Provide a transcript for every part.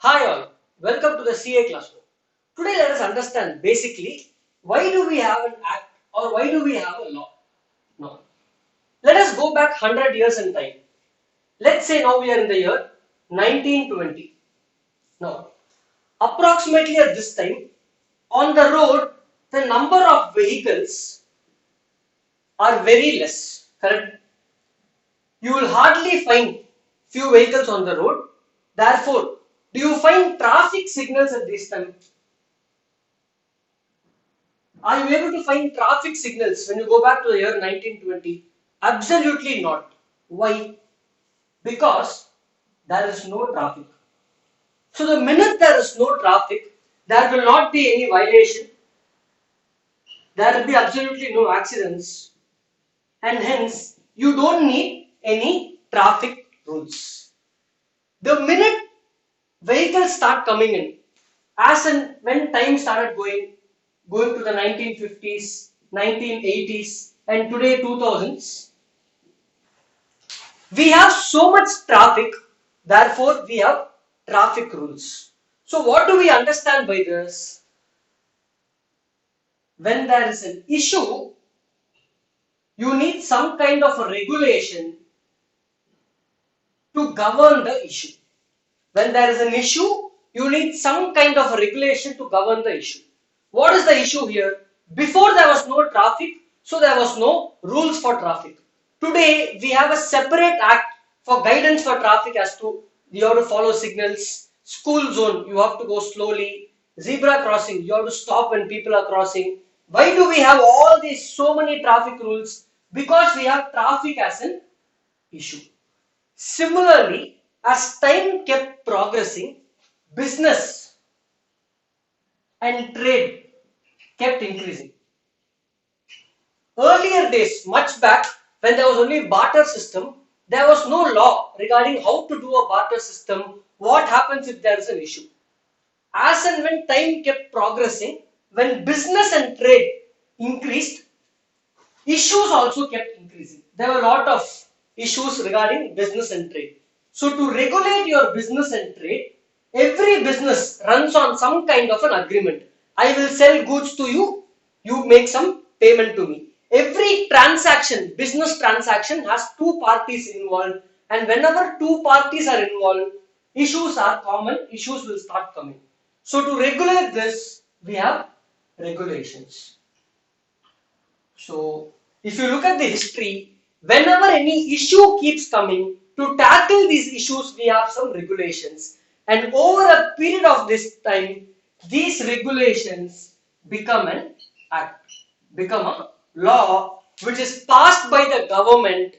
Hi all, welcome to the CA classroom. Today let us understand basically why do we have an act or why do we have a law? Now, let us go back 100 years in time. Let's say now we are in the year 1920. Now, approximately at this time, on the road, the number of vehicles are very less, correct? You will hardly find few vehicles on the road. Therefore, do you find traffic signals at this time? Are you able to find traffic signals when you go back to the year 1920? Absolutely not. Why? Because there is no traffic. So the minute there is no traffic, there will not be any violation. There will be absolutely no accidents. And hence, you don't need any traffic rules. The minute vehicles start coming in, as and when time started going to the 1950s, 1980s, and today 2000s, we have so much traffic, therefore we have traffic rules. So what do we understand by this? When there is an issue, you need some kind of a regulation to govern the issue. When there is an issue, you need some kind of a regulation to govern the issue. What is the issue here? Before there was no traffic, so there was no rules for traffic. Today we have a separate act for guidance for traffic as to you have to follow signals, school zone you have to go slowly, zebra crossing you have to stop when people are crossing. Why do we have all these so many traffic rules? Because we have traffic as an issue. Similarly, as time kept progressing, business and trade kept increasing. Earlier days, much back, when there was only barter system, there was no law regarding how to do a barter system, what happens if there is an issue. As and when time kept progressing, when business and trade increased, issues also kept increasing. There were a lot of issues regarding business and trade. So to regulate your business and trade, every business runs on some kind of an agreement. I will sell goods to you, you make some payment to me. Every transaction, business transaction has two parties involved, and whenever two parties are involved, issues are common, issues will start coming. So to regulate this, we have regulations. So if you look at the history, whenever any issue keeps coming, to tackle these issues, we have some regulations. And over a period of this time, these regulations become an act, become a law which is passed by the government,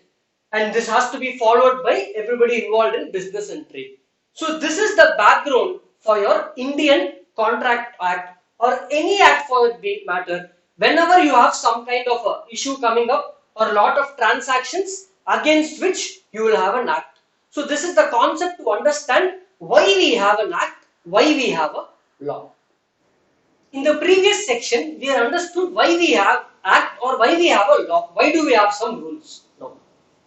and this has to be followed by everybody involved in business and trade. So this is the background for your Indian Contract Act or any act for that matter. Whenever you have some kind of a issue coming up or a lot of transactions against which you will have an act. So this is the concept to understand why we have an act, why we have a law. In the previous section, we have understood why we have act or why we have a law. Why do we have some rules? Now,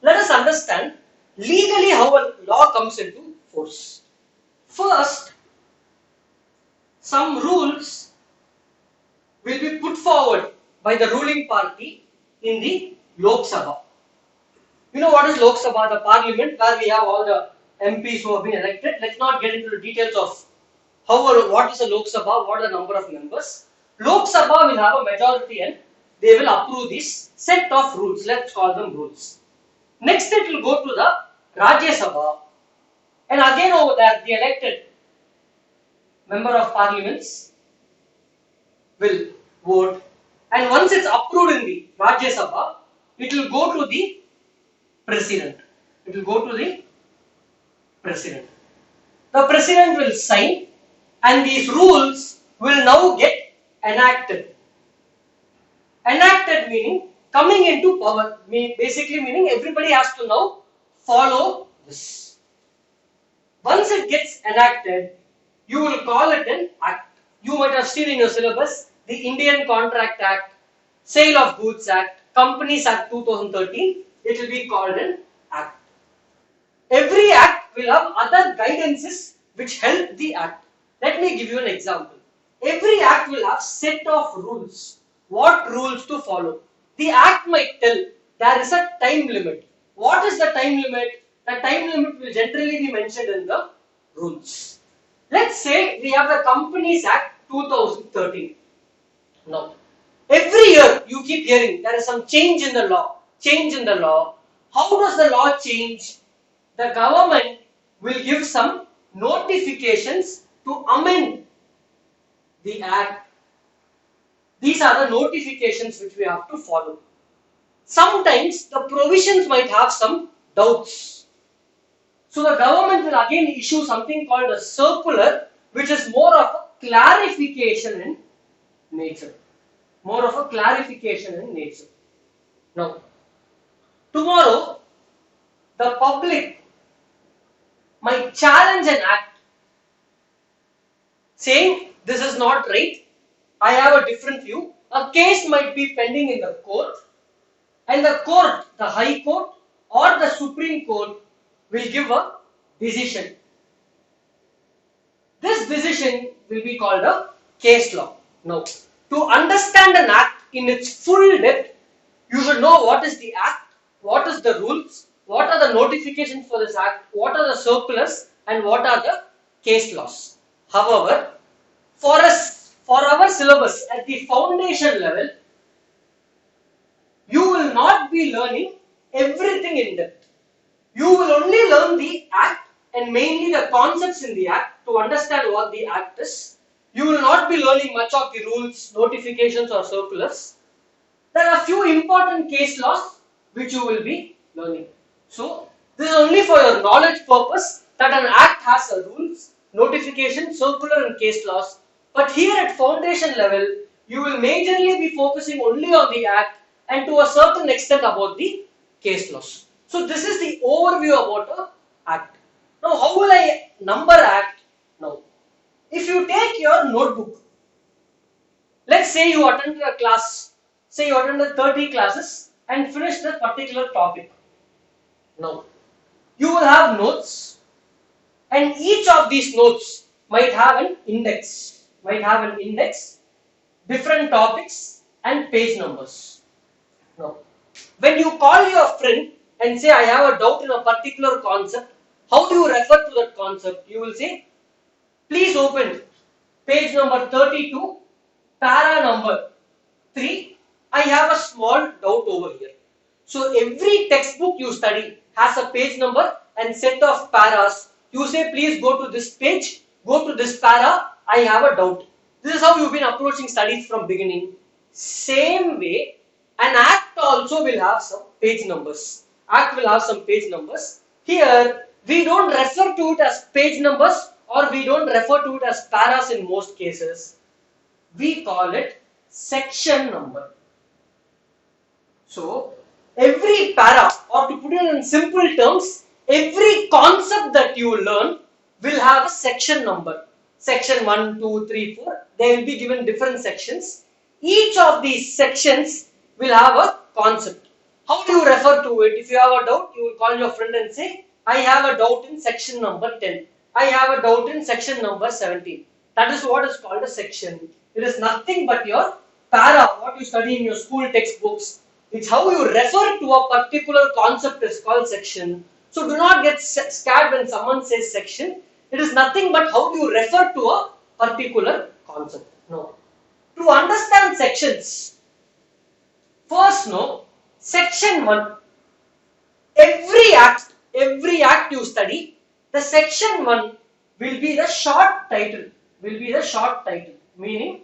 let us understand legally how a law comes into force. First, some rules will be put forward by the ruling party in the Lok Sabha. You know what is Lok Sabha, the parliament where we have all the MPs who have been elected. Let's not get into the details of what is a Lok Sabha, what are the number of members. Lok Sabha will have a majority and they will approve this set of rules. Let's call them rules. Next it will go to the Rajya Sabha, and again over there the elected member of parliaments will vote, and once it's approved in the Rajya Sabha, it will go to the president. It will go to the president. The president will sign, and these rules will now get enacted. Enacted meaning coming into power, basically meaning everybody has to now follow this. Once it gets enacted, you will call it an act. You might have seen in your syllabus the Indian Contract Act, Sale of Goods Act, Companies Act 2013. It will be called an act. Every act will have other guidances which help the act. Let me give you an example. Every act will have set of rules. What rules to follow? The act might tell there is a time limit. What is the time limit? The time limit will generally be mentioned in the rules. Let's say we have the Companies Act 2013. Now, every year you keep hearing there is some change in the law. Change in the law. How does the law change? The government will give some notifications to amend the act. These are the notifications which we have to follow. Sometimes the provisions might have some doubts. So the government will again issue something called a circular, which is more of a clarification in nature. More of a clarification in nature. Now, tomorrow, the public might challenge an act saying this is not right, I have a different view. A case might be pending in the court, and the court, the High Court or the Supreme Court, will give a decision. This decision will be called a case law. Now, to understand an act in its full depth, you should know what is the act, what is the rules, what are the notifications for this act, what are the circulars, and what are the case laws. However, for our syllabus at the foundation level, you will not be learning everything in depth. You will only learn the act and mainly the concepts in the act to understand what the act is. You will not be learning much of the rules, notifications or circulars. There are few important case laws which you will be learning. So, this is only for your knowledge purpose that an act has a rules, notification, circular and case laws. But here at foundation level, you will majorly be focusing only on the act and to a certain extent about the case laws. So this is the overview about an act. Now how will I number act? Now, if you take your notebook, let's say you attended a class, say you attended 30 classes and finished a particular topic. Now, you will have notes and each of these notes might have an index, different topics and page numbers. Now, when you call your friend and say I have a doubt in a particular concept, how do you refer to that concept? You will say, please open page number 32, para number 3. I have a small doubt over here. So every textbook you study has a page number and set of paras. You say, please go to this page, go to this para, I have a doubt. This is how you've been approaching studies from beginning. Same way, an act also will have some page numbers. Act will have some page numbers. Here, we don't refer to it as page numbers or we don't refer to it as paras in most cases. We call it section number. So, every para, or to put it in simple terms, every concept that you learn will have a section number. Section 1, 2, 3, 4. They will be given different sections. Each of these sections will have a concept. How do you refer to it? If you have a doubt, you will call your friend and say, I have a doubt in section number 10. I have a doubt in section number 17. That is what is called a section. It is nothing but your para, what you study in your school textbooks. It's how you refer to a particular concept is called section. So do not get scared when someone says section. It is nothing but how do you refer to a particular concept. No. To understand sections, first know section 1. Every act you study, the section 1 will be the short title. Meaning,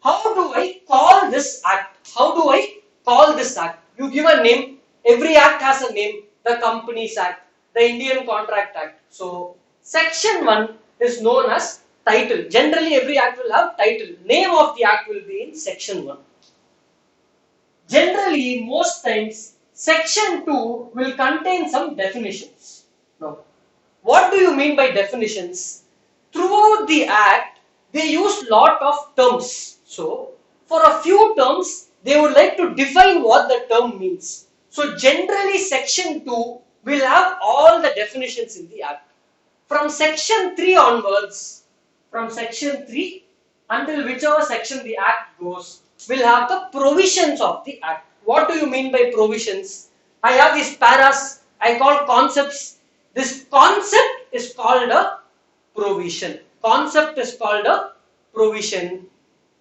how do I call this act? How do I call this act? You give a name. Every act has a name. The Companies Act, the Indian Contract Act. So, section 1 is known as title. Generally, every act will have title. Name of the act will be in section 1. Generally, most times, section 2 will contain some definitions. Now, what do you mean by definitions? Throughout the act, they use lot of terms. So, for a few terms, they would like to define what the term means. So, generally, section 2 will have all the definitions in the act. From section 3 onwards, from section 3 until whichever section the act goes, will have the provisions of the act. What do you mean by provisions? I have these paras, I call concepts. This concept is called a provision. Concept is called a provision.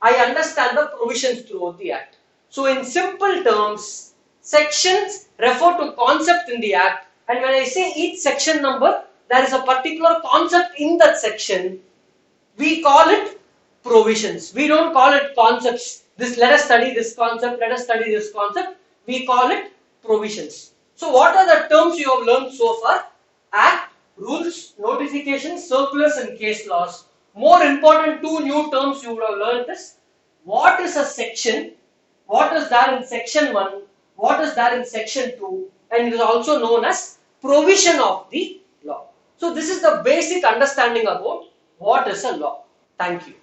I understand the provisions throughout the act. So in simple terms, sections refer to concept in the act, and when I say each section number, there is a particular concept in that section. We call it provisions. We don't call it concepts. This, let us study this concept, let us study this concept. We call it provisions. So what are the terms you have learned so far? Act, rules, notifications, circulars and case laws. More important two new terms you would have learned is what is a section, what is there in section 1, what is there in section 2, and it is also known as provision of the law. So this is the basic understanding about what is a law. Thank you.